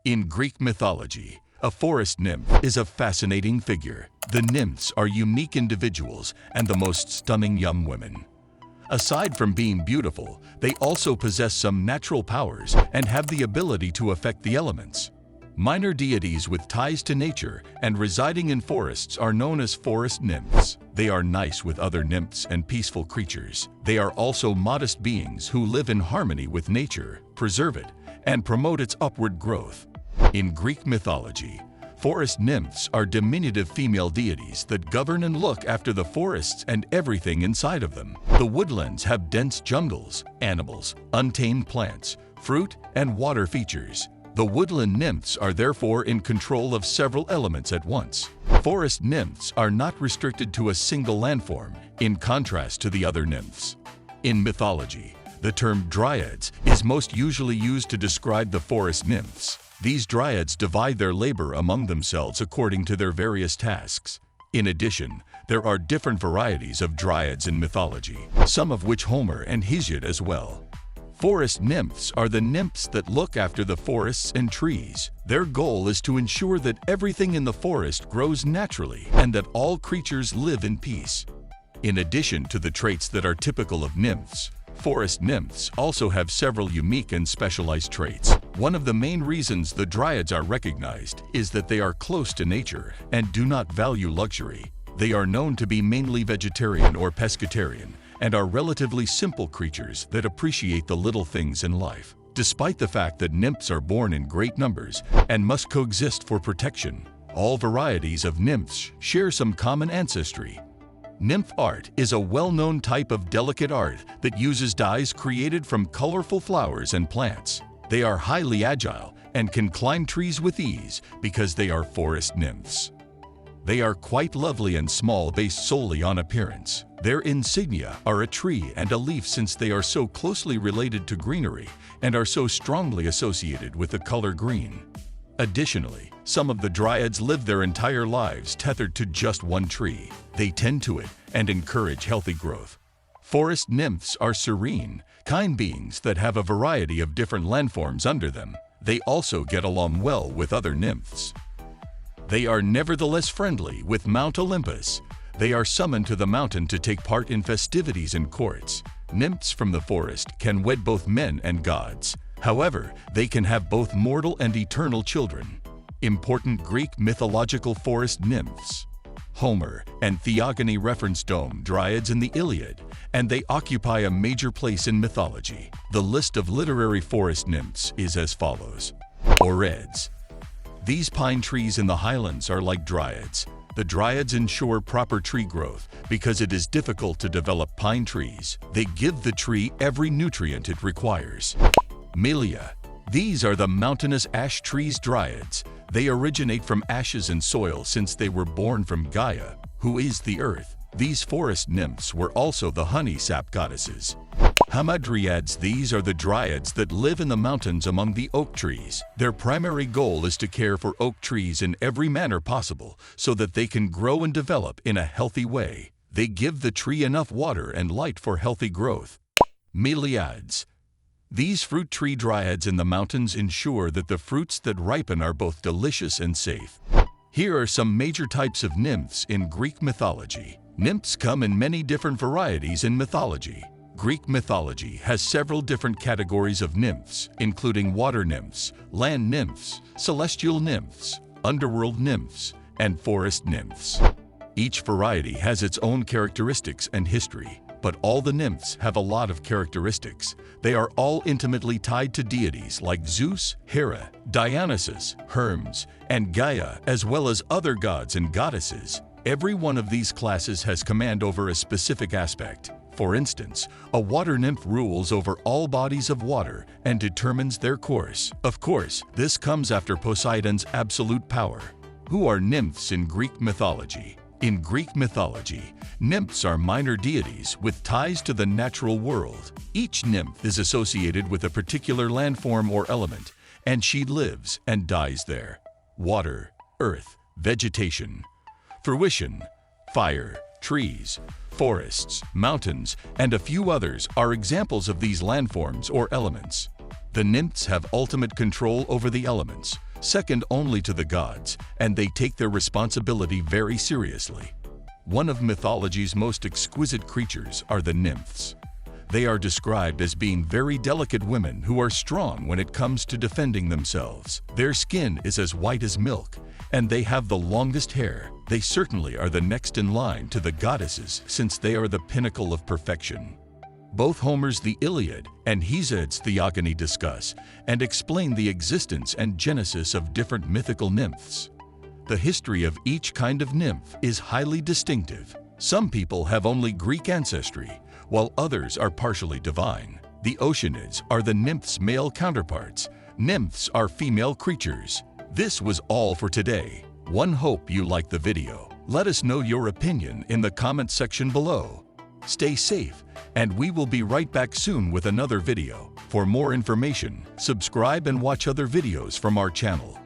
In Greek mythology, a forest nymph is a fascinating figure. The nymphs are unique individuals and the most stunning young women. Aside from being beautiful, they also possess some natural powers and have the ability to affect the elements. Minor deities with ties to nature and residing in forests are known as forest nymphs. They are nice with other nymphs and peaceful creatures. They are also modest beings who live in harmony with nature, preserve it, and promote its upward growth. In Greek mythology, forest nymphs are diminutive female deities that govern and look after the forests and everything inside of them. The woodlands have dense jungles, animals, untamed plants, fruit, and water features. The woodland nymphs are therefore in control of several elements at once. Forest nymphs are not restricted to a single landform, in contrast to the other nymphs. In mythology, the term dryads is most usually used to describe the forest nymphs. These dryads divide their labor among themselves according to their various tasks. In addition, there are different varieties of dryads in mythology, some of which Homer and Hesiod as well. Forest nymphs are the nymphs that look after the forests and trees. Their goal is to ensure that everything in the forest grows naturally and that all creatures live in peace. In addition to the traits that are typical of nymphs, forest nymphs also have several unique and specialized traits. One of the main reasons the dryads are recognized is that they are close to nature and do not value luxury. They are known to be mainly vegetarian or pescatarian and are relatively simple creatures that appreciate the little things in life. Despite the fact that nymphs are born in great numbers and must coexist for protection, all varieties of nymphs share some common ancestry. Nymph art is a well-known type of delicate art that uses dyes created from colorful flowers and plants. They are highly agile and can climb trees with ease because they are forest nymphs. They are quite lovely and small based solely on appearance. Their insignia are a tree and a leaf since they are so closely related to greenery and are so strongly associated with the color green. Additionally, some of the dryads live their entire lives tethered to just one tree. They tend to it and encourage healthy growth. Forest nymphs are serene, kind beings that have a variety of different landforms under them. They also get along well with other nymphs. They are nevertheless friendly with Mount Olympus. They are summoned to the mountain to take part in festivities and courts. Nymphs from the forest can wed both men and gods. However, they can have both mortal and eternal children. Important Greek mythological forest nymphs. Homer and Theogony reference dome dryads in the Iliad, and they occupy a major place in mythology. The list of literary forest nymphs is as follows. Oreads. These pine trees in the highlands are like dryads. The dryads ensure proper tree growth because it is difficult to develop pine trees. They give the tree every nutrient it requires. Melia. These are the mountainous ash trees dryads. They originate from ashes and soil since they were born from Gaia, who is the earth. These forest nymphs were also the honey sap goddesses. Hamadryads. These are the dryads that live in the mountains among the oak trees. Their primary goal is to care for oak trees in every manner possible so that they can grow and develop in a healthy way. They give the tree enough water and light for healthy growth. Meliads. These fruit tree dryads in the mountains ensure that the fruits that ripen are both delicious and safe. Here are some major types of nymphs in Greek mythology. Nymphs come in many different varieties in mythology. Greek mythology has several different categories of nymphs, including water nymphs, land nymphs, celestial nymphs, underworld nymphs, and forest nymphs. Each variety has its own characteristics and history, but all the nymphs have a lot of characteristics. They are all intimately tied to deities like Zeus, Hera, Dionysus, Hermes, and Gaia, as well as other gods and goddesses. Every one of these classes has command over a specific aspect. For instance, a water nymph rules over all bodies of water and determines their course. Of course, this comes after Poseidon's absolute power. Who are nymphs in Greek mythology? In Greek mythology, nymphs are minor deities with ties to the natural world. Each nymph is associated with a particular landform or element, and she lives and dies there. Water, earth, vegetation. Fruition, fire, trees, forests, mountains, and a few others are examples of these landforms or elements. The nymphs have ultimate control over the elements, second only to the gods, and they take their responsibility very seriously. One of mythology's most exquisite creatures are the nymphs. They are described as being very delicate women who are strong when it comes to defending themselves. Their skin is as white as milk, and they have the longest hair. They certainly are the next in line to the goddesses, since they are the pinnacle of perfection. Both Homer's The Iliad and Hesiod's Theogony discuss and explain the existence and genesis of different mythical nymphs. The history of each kind of nymph is highly distinctive. Some people have only Greek ancestry, while others are partially divine. The Oceanids are the nymphs' male counterparts. Nymphs are female creatures. This was all for today. One hope you liked the video. Let us know your opinion in the comment section below. Stay safe, and we will be right back soon with another video. For more information, subscribe and watch other videos from our channel.